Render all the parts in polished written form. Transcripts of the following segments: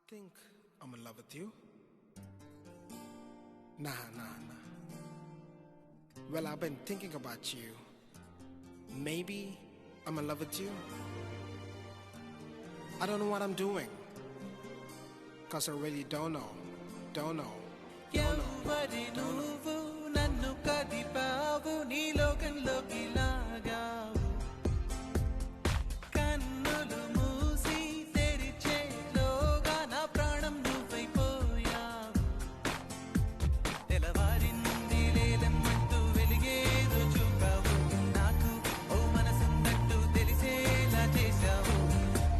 think I'm in love with you. Nah. Well, I've been thinking about you. Maybe I'm in love with you. I don't know what I'm doing. Cause I really don't know. ఎవరి నువ్వు నన్ను కదిపావు నీ లోకంలోకి లాగావు కన్నులు మూసి తెరిచేలోగా నా ప్రాణం నువ్వైపోయావు తెల్లవారింది లేలమ్మంటూ వెలిగేదో చూపావు నాకు ఓ మనసున్నట్టు తెలిసేలా చేశావు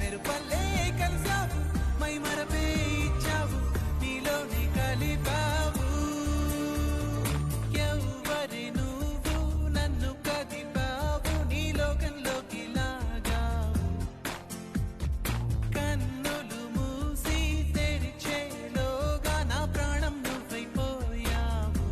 మెరుపల్లే కలిసావు మై మరపే ఇచ్చావు నీలోని కలిపావు ఎవరి నువ్వు నన్ను కదిపావు నీ లోకంలోకి లాగావు కన్నులు మూసి తెరిచేలోగా నా ప్రాణం నువ్వైపోయావు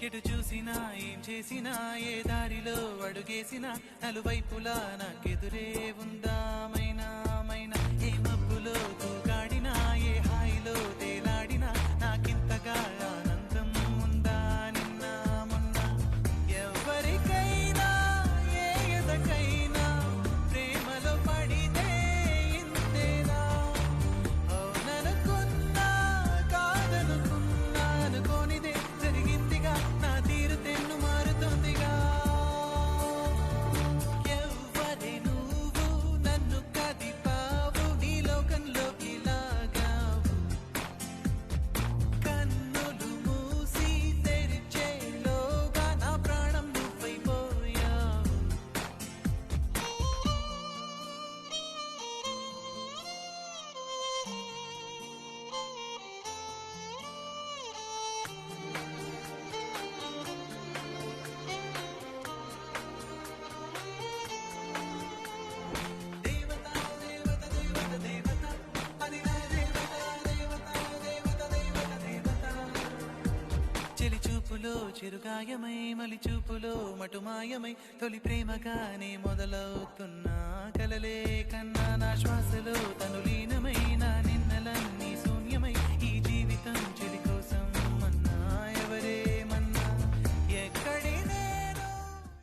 ఎటు చూసినా ఏం చేసినా ఏ దారిలో అడుగేసినా నలువైపులా నాకెదురే ఉందామైనా ఏ మబ్బులో తూగాడినా ఏ హాయిలో తేలాడినా నాకింతగా ఆనందం ఉందా నిన్న మొన్న ఎవరికైనా ఏ ఎదకైనా ప్రేమలో పడితే ఇంతేనా అవుననుకున్నా కాదనుకున్నా అనుకోనిదే జరిగిందిగా నా తీరు తెన్ను మారుతోందిగా ఎవరి నువ్వు నన్ను కదిపావు నీ లోకంలోకి లాగావు కన్నులు మూసి తెరిచేలోగా నా ప్రాణం నువ్వైపోయావు చెలి చూపులో చిరుగాయమై మలి చూపులో మటుమాయమై తొలి ప్రేమగానే మొదలవుతున్నా కలలే కన్నా నా శ్వాసలో తను లీన